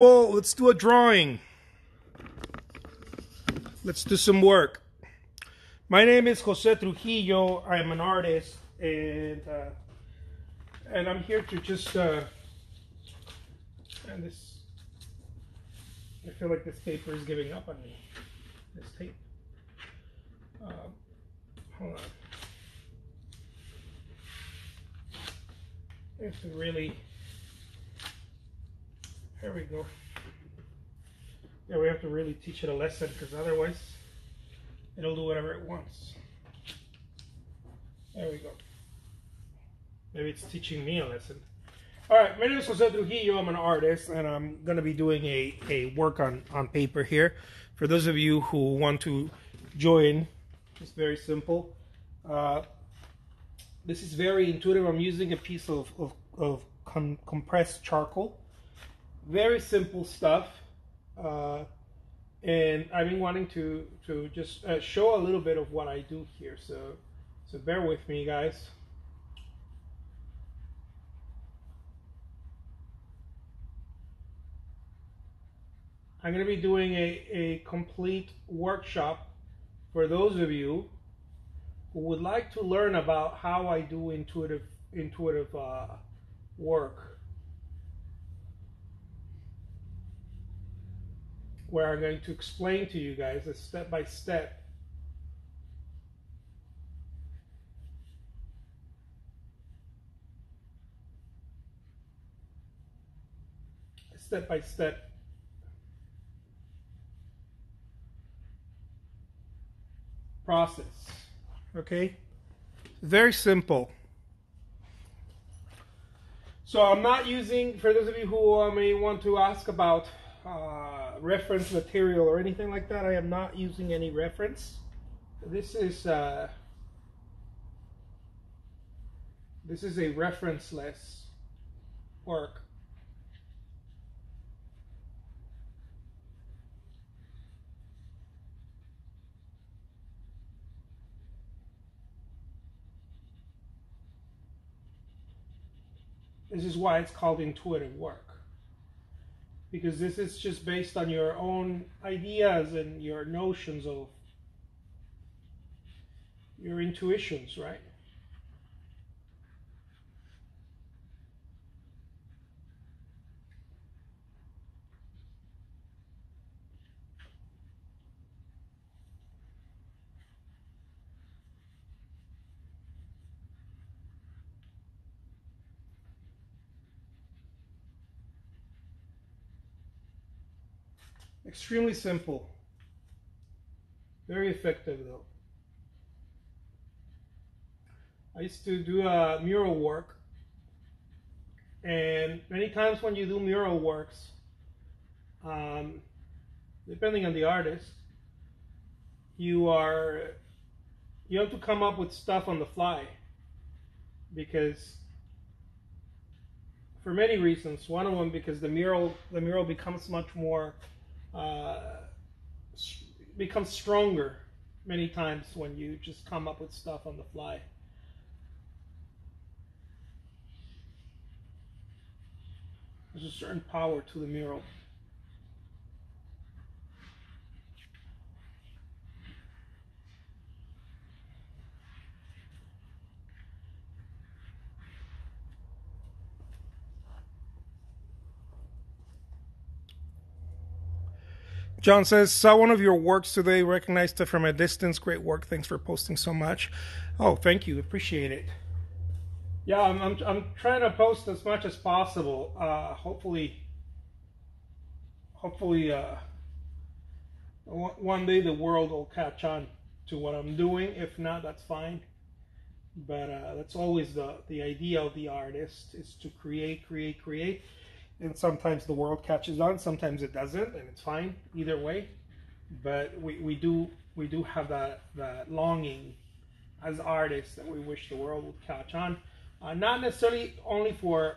Well, let's do a drawing. Let's do some work. My name is Jose Trujillo. I'm an artist, and I'm here to just and this. I feel like this paper is giving up on me. This tape. Hold on. I have to really. There we go. Yeah, we have to really teach it a lesson because otherwise it'll do whatever it wants. There we go. Maybe it's teaching me a lesson. All right, my name is Jose Trujillo. I'm an artist, and I'm going to be doing a work on paper here. For those of you who want to join, it's very simple. This is very intuitive. I'm using a piece of compressed charcoal. Very simple stuff. And I've been wanting to just show a little bit of what I do here. So bear with me, guys. I'm going to be doing a complete workshop for those of you who would like to learn about how I do intuitive work, where I'm going to explain to you guys a step-by-step process. Okay, very simple. So I'm not using, for those of you who may want to ask about reference material or anything like that, I am not using any reference. This is a referenceless work. This is why it's called intuitive work, because this is just based on your own ideas and your notions of your intuitions, right? Extremely simple. Very effective though. I used to do mural work, and many times when you do mural works, depending on the artist, you have to come up with stuff on the fly, because for many reasons. One of them, because the mural becomes much more becomes stronger many times when you just come up with stuff on the fly. There's a certain power to the mural. John says, saw one of your works today, recognized it from a distance. Great work. Thanks for posting so much. Oh, thank you. Appreciate it. Yeah, I'm trying to post as much as possible. Hopefully, one day the world will catch on to what I'm doing. If not, that's fine. But that's always the idea of the artist, is to create. And sometimes the world catches on, sometimes it doesn't, and it's fine either way. But we do have that longing as artists that we wish the world would catch on. Not necessarily only for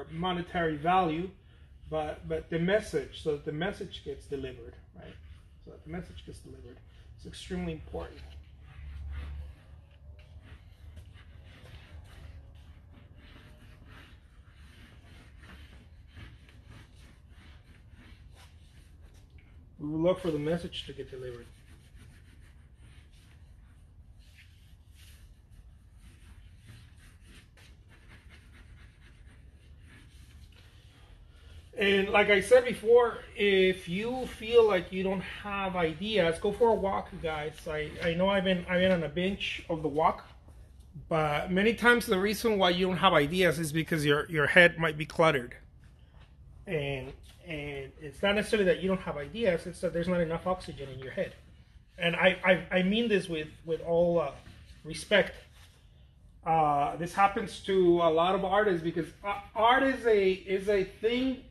monetary value, but the message, so that the message gets delivered, right? So that the message gets delivered. It's extremely important. We will look for the message to get delivered. And like I said before, if you feel like you don't have ideas, go for a walk, guys. I know I've been on a binge of the walk, but many times the reason why you don't have ideas is because your head might be cluttered. And it's not necessarily that you don't have ideas, it's that there's not enough oxygen in your head. And I mean this with all respect. This happens to a lot of artists because art is a thing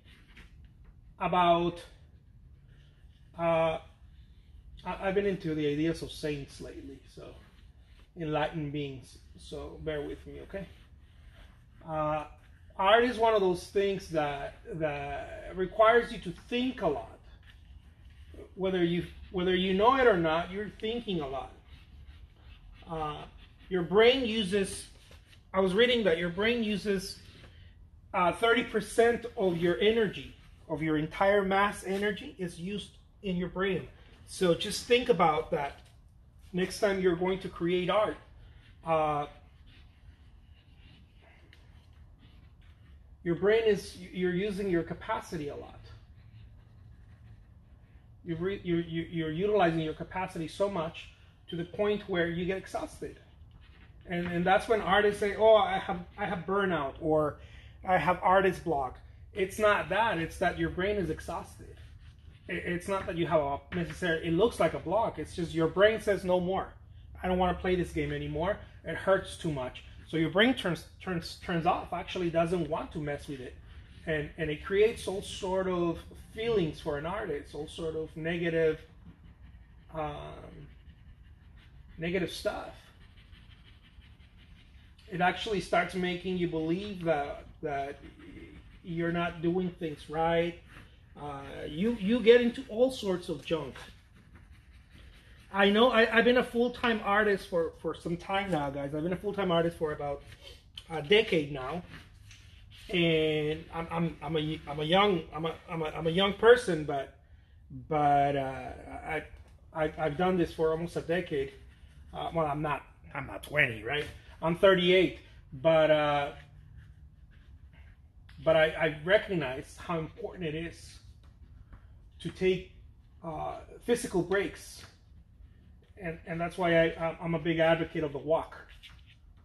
about I've been into the ideas of saints lately, so enlightened beings, so bear with me, okay? Art is one of those things that requires you to think a lot. Whether you know it or not, you're thinking a lot. Your brain uses, I was reading that your brain uses 30% of your energy, of your entire mass energy is used in your brain. So just think about that next time you're going to create art. Your brain you're using your capacity a lot. You're utilizing your capacity so much to the point where you get exhausted. And that's when artists say, oh, I have burnout, or I have artist block. It's not that, it's that your brain is exhausted. It's not that you have it looks like a block, it's just your brain says no more. I don't want to play this game anymore, it hurts too much. So your brain turns off, actually doesn't want to mess with it. And it creates all sort of feelings for an artist, all sort of negative stuff. It actually starts making you believe that you're not doing things right. You get into all sorts of junk. I know I've been a full-time artist for some time now, guys. I've been a full-time artist for about a decade now, and I'm a young person, but I've done this for almost a decade. Well, I'm not 20, right? I'm 38, but I recognize how important it is to take physical breaks. And that's why I'm a big advocate of the walk.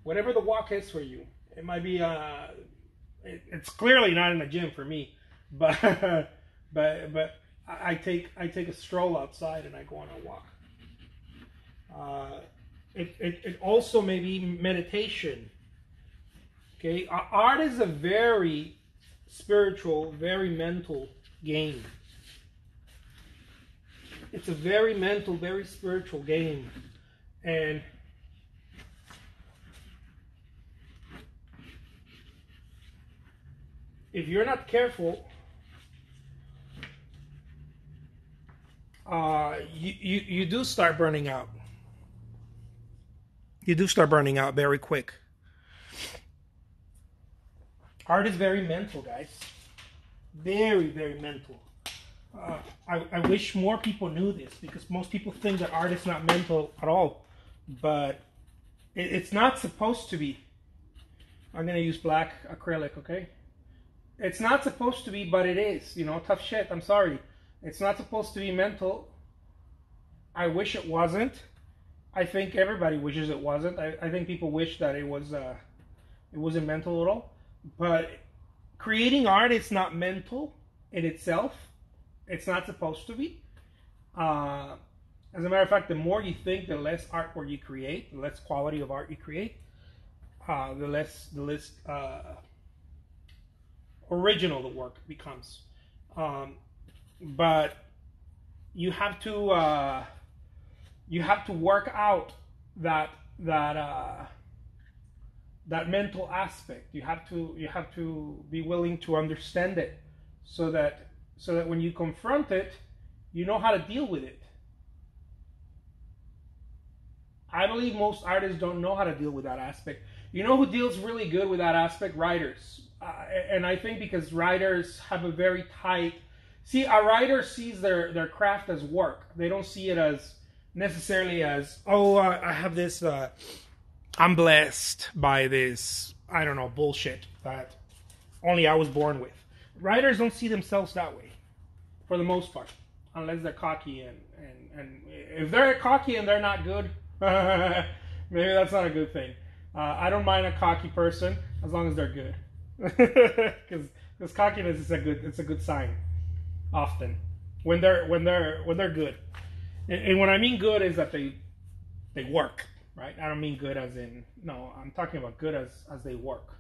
Whatever the walk is for you, it might be it's clearly not in the gym for me, but I take a stroll outside and I go on a walk. It also may be meditation. Okay, art is a very spiritual, very mental game. It's a very mental, very spiritual game. And if you're not careful, you do start burning out. You do start burning out very quick. Art is very mental, guys. Very, very mental. I wish more people knew this, because most people think that art is not mental at all, but it's not supposed to be. I'm going to use black acrylic, okay? It's not supposed to be, but it is. You know, tough shit, I'm sorry. It's not supposed to be mental. I wish it wasn't. I think everybody wishes it wasn't. I think people wish that it wasn't mental at all. But creating art is not mental in itself. It's not supposed to be. As a matter of fact, the more you think, the less artwork you create, the less quality of art you create, the less original the work becomes. But you have to work out that mental aspect. You have to be willing to understand it, so that when you confront it, you know how to deal with it. I believe most artists don't know how to deal with that aspect. You know who deals really good with that aspect? Writers. And I think because writers have a very tight See, a writer sees their craft as work. They don't see it as necessarily as, oh, I have this, I'm blessed by this, I don't know, bullshit that only I was born with. Writers don't see themselves that way, for the most part, unless they're cocky. And if they're cocky and they're not good, maybe that's not a good thing. I don't mind a cocky person as long as they're good, because cockiness is a good sign. Often, when they're good, and what I mean good is that they work, right? I don't mean good as in, no, I'm talking about good as they work.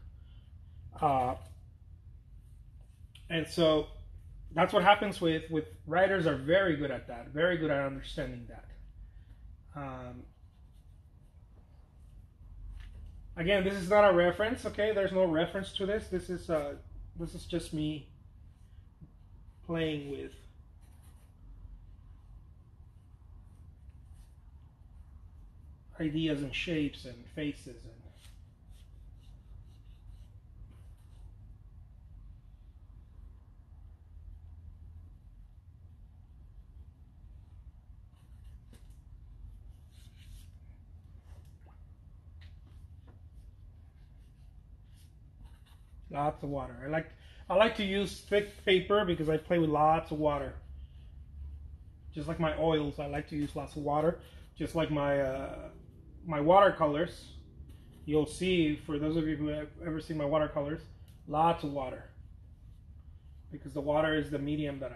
And so that's what happens with writers. Are very good at that, very good at understanding that. Again, this is not a reference, okay? There's no reference to this. This is just me playing with ideas and shapes and faces and lots of water. I like to use thick paper because I play with lots of water. Just like my oils, I like to use lots of water. Just like my watercolors, you'll see, for those of you who have ever seen my watercolors, lots of water. Because the water is the medium that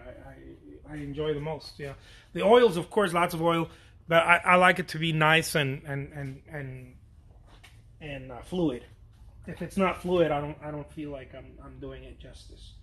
I enjoy the most. Yeah, the oils, of course, lots of oil, but I like it to be nice and fluid. If it's not fluid, I don't feel like I'm doing it justice.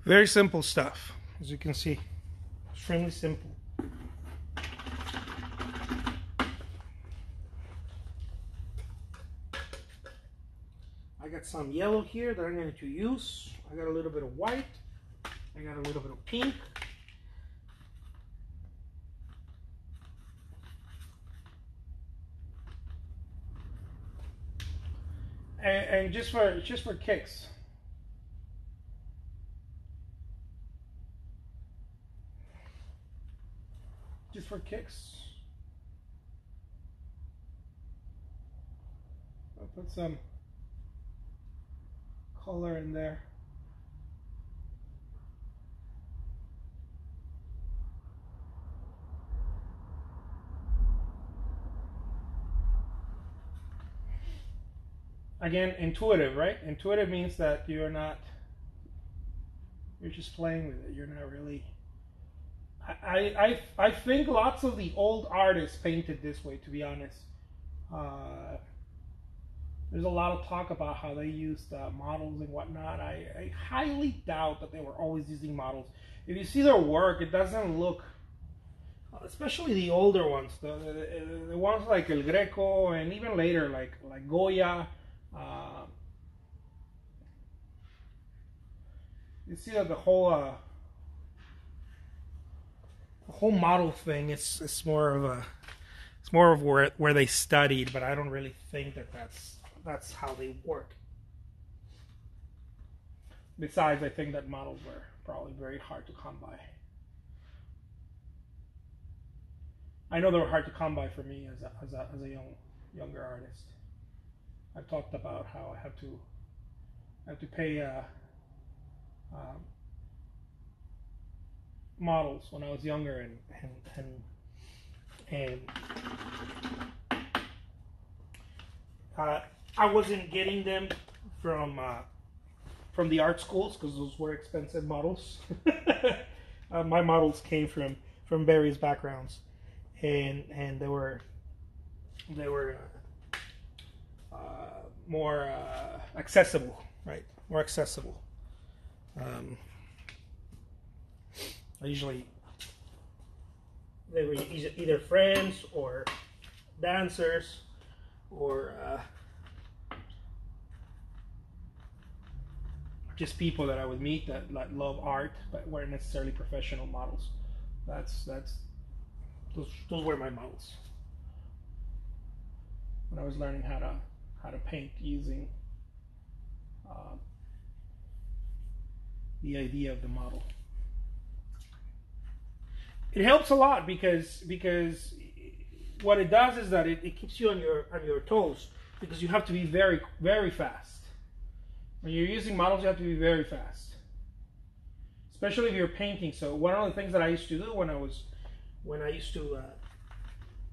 Very simple stuff, as you can see. Extremely simple. I got some yellow here that I'm going to use. I got a little bit of white. I got a little bit of pink. And just for kicks. Just for kicks, I'll put some color in there. Again, intuitive, right? Intuitive means that you're just playing with it. You're not really. I think lots of the old artists painted this way, to be honest. There's a lot of talk about how they used models and whatnot. I highly doubt that they were always using models. If you see their work, it doesn't look, especially the older ones, the ones like El Greco, and even later like Goya. You see that the whole model thing, it's more of where they studied, but I don't really think that's how they work. Besides, I think that models were probably very hard to come by. I know they were hard to come by for me as a younger artist. I've talked about how I have to pay models when I was younger, and I wasn't getting them from the art schools because those were expensive models. My models came from various backgrounds, and they were more accessible, right? More accessible. Um, I usually, they were either friends or dancers or just people that I would meet that love art but weren't necessarily professional models. Those were my models when I was learning how to paint using the idea of the model. It helps a lot because what it does is that it keeps you on your toes, because you have to be very, very fast. When you're using models, you have to be very fast, especially if you're painting. So one of the things that I used to do when I used to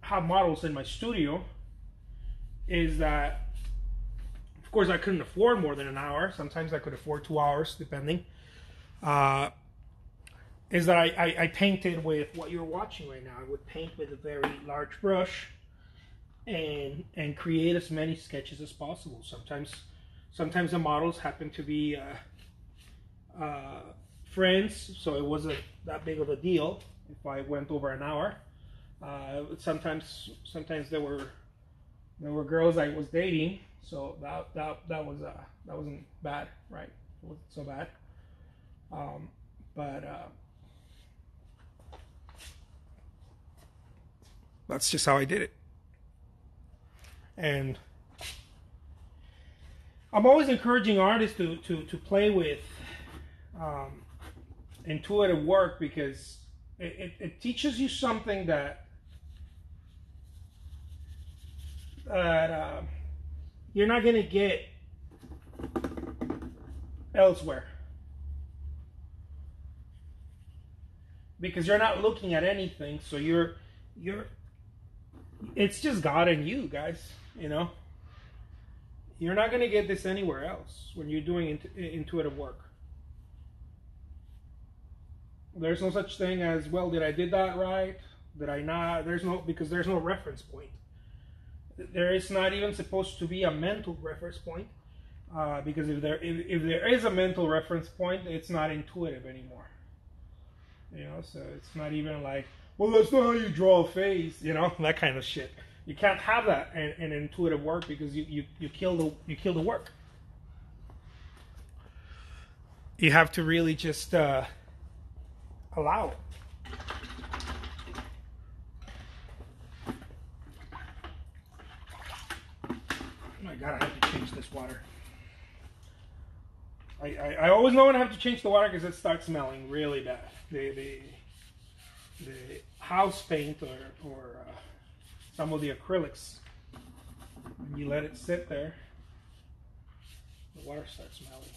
have models in my studio is that, of course, I couldn't afford more than an hour. Sometimes I could afford 2 hours, depending. Is that I painted with what you're watching right now. I would paint with a very large brush and create as many sketches as possible. Sometimes the models happen to be friends, so it wasn't that big of a deal if I went over an hour. Sometimes there were girls I was dating, so that wasn't bad, right? It wasn't so bad. But that's just how I did it. And I'm always encouraging artists to play with intuitive work, because it teaches you something that you're not going to get elsewhere, because you're not looking at anything. So it's just God and you, guys. You know, you're not going to get this anywhere else when you're doing intuitive work. There's no such thing as, well, did I did that right? Did I not? Because there's no reference point. There is not even supposed to be a mental reference point, because if there is a mental reference point, it's not intuitive anymore. You know, so it's not even like, well, that's not how you draw a face, you know, that kind of shit. You can't have that in intuitive work, because you kill the work. You have to really just allow it. Oh my God, I have to change this water. I always know when I have to change the water, because it starts smelling really bad. The house paint or some of the acrylics, when you let it sit there, the water starts smelling.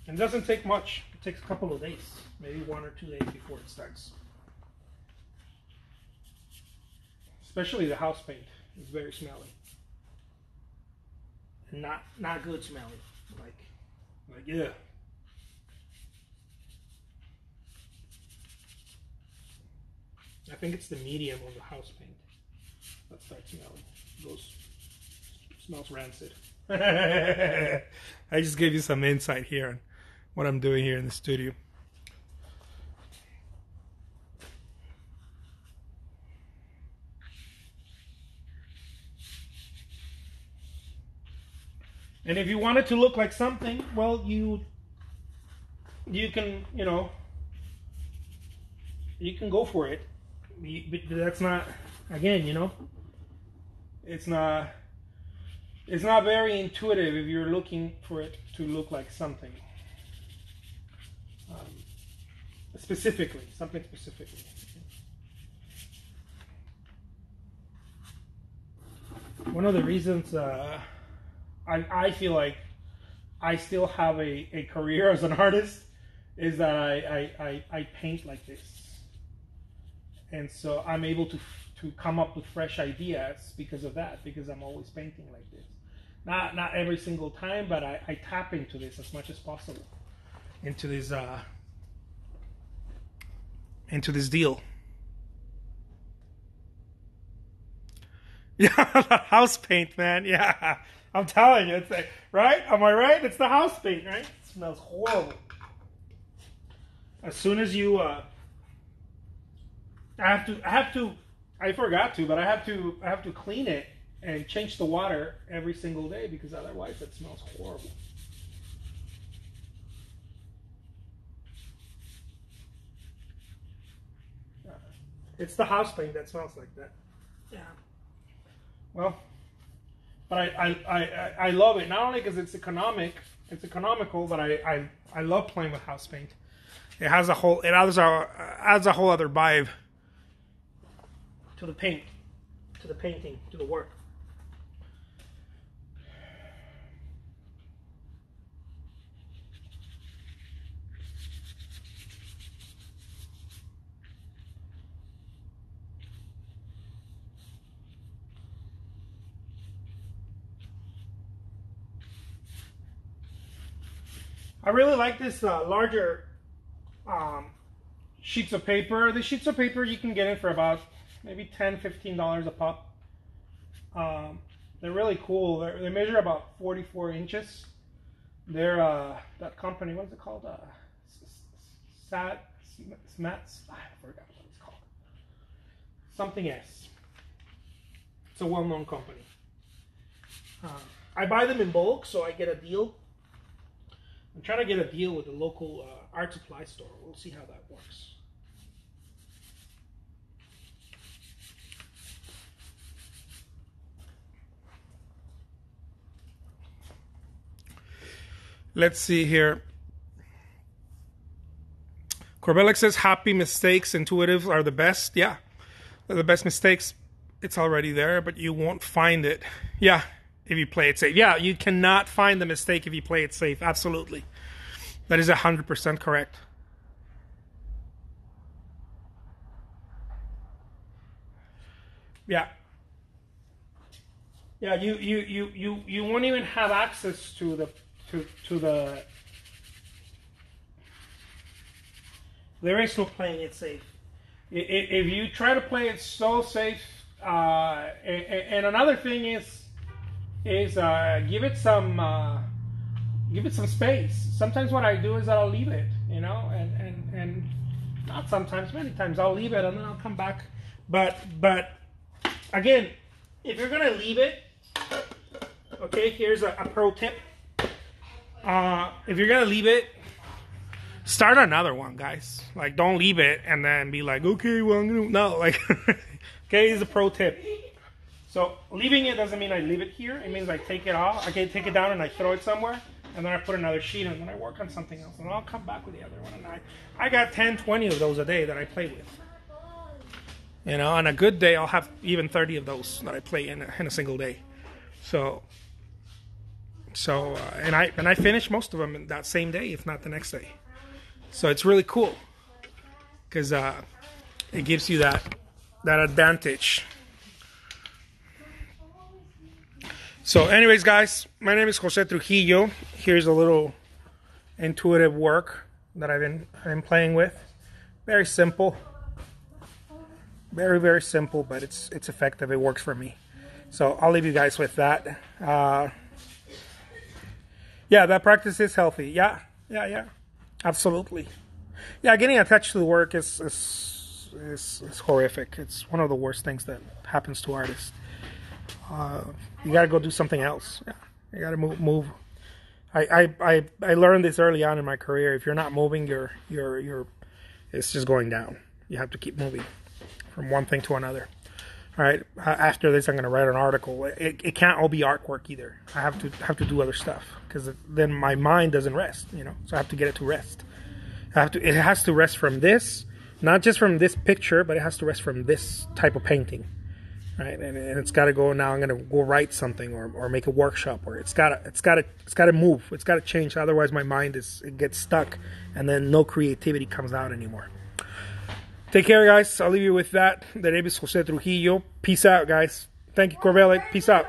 And it doesn't take much. It takes a couple of days, maybe 1 or 2 days before it starts. Especially the house paint is very smelly. And not good smelling. Like yeah. I think it's the medium of the house paint that starts smelling. Smells rancid. I just gave you some insight here on what I'm doing here in the studio. And if you want it to look like something, well, you can, you can go for it. But that's not, again, it's not very intuitive if you're looking for it to look like something. Something specifically. One of the reasons I feel like I still have a career as an artist is that I paint like this. And so I'm able to come up with fresh ideas because of that, because I'm always painting like this. Not every single time, but I tap into this as much as possible, into this deal. Yeah, the house paint, man. Yeah, I'm telling you, it's like, right? Am I right? It's the house paint, right? It smells horrible. As soon as you, I forgot to, but I have to clean it and change the water every single day because otherwise it smells horrible. It's the house paint that smells like that. Yeah. Well, but I love it, not only because it's economical, but I love playing with house paint. It adds a whole other vibe to the paint, to the painting, to the work. I really like this larger sheets of paper. The sheets of paper you can get it for about maybe $10–15 a pop. They're really cool. They measure about 44 inches. They're that company. What's it called? Smats. I forgot what it's called. Something S. It's a well-known company. I buy them in bulk, so I get a deal. I'm trying to get a deal with the local art supply store. We'll see how that works. Let's see here. Corbelic says happy mistakes, intuitive are the best. Yeah, they're the best mistakes. It's already there, but you won't find it. Yeah, if you play it safe. Yeah, you cannot find the mistake if you play it safe. Absolutely. That is 100% correct. Yeah. Yeah, you won't even have access to the there is no playing it safe. If you try to play it so safe, and another thing is give it some space. Sometimes what I do is that I'll leave it, you know, and not sometimes, many times I'll leave it and then I'll come back. But again, if you're gonna leave it, okay, here's a pro tip. If you're gonna leave it, start another one, guys. Like, don't leave it and then be like, okay, well, I'm gonna, no, like, okay, here's a pro tip. So leaving it doesn't mean I leave it here. It means I take it off. I can take it down and I throw it somewhere, and then I put another sheet and then I work on something else, and I'll come back with the other one. And I got 10, 20 of those a day that I play with. You know, on a good day, I'll have even 30 of those that I play in a single day. So and I finish most of them in that same day, if not the next day. So it's really cool because it gives you that advantage. So anyways, guys, my name is Jose Trujillo. Here's a little intuitive work that I've been playing with. Very simple. Very, very simple, but it's effective. It works for me. So I'll leave you guys with that. Yeah, that practice is healthy. Yeah. Absolutely. Yeah, getting attached to the work is horrific. It's one of the worst things that happens to artists. You gotta go do something else. Yeah, you gotta move. I learned this early on in my career. If you're not moving, you're it's just going down. You have to keep moving from one thing to another. All right. After this, I'm gonna write an article. It can't all be artwork either. I have to do other stuff because then my mind doesn't rest. You know, so I have to get it to rest. It has to rest from this, not just from this picture, but it has to rest from this type of painting. Right, and it's got to go now. I'm going to go write something or make a workshop, or it's got to move. It's got to change. Otherwise, my mind gets stuck, and then no creativity comes out anymore. Take care, guys. I'll leave you with that. The name is Jose Trujillo. Peace out, guys. Thank you, Corbelic. Peace out.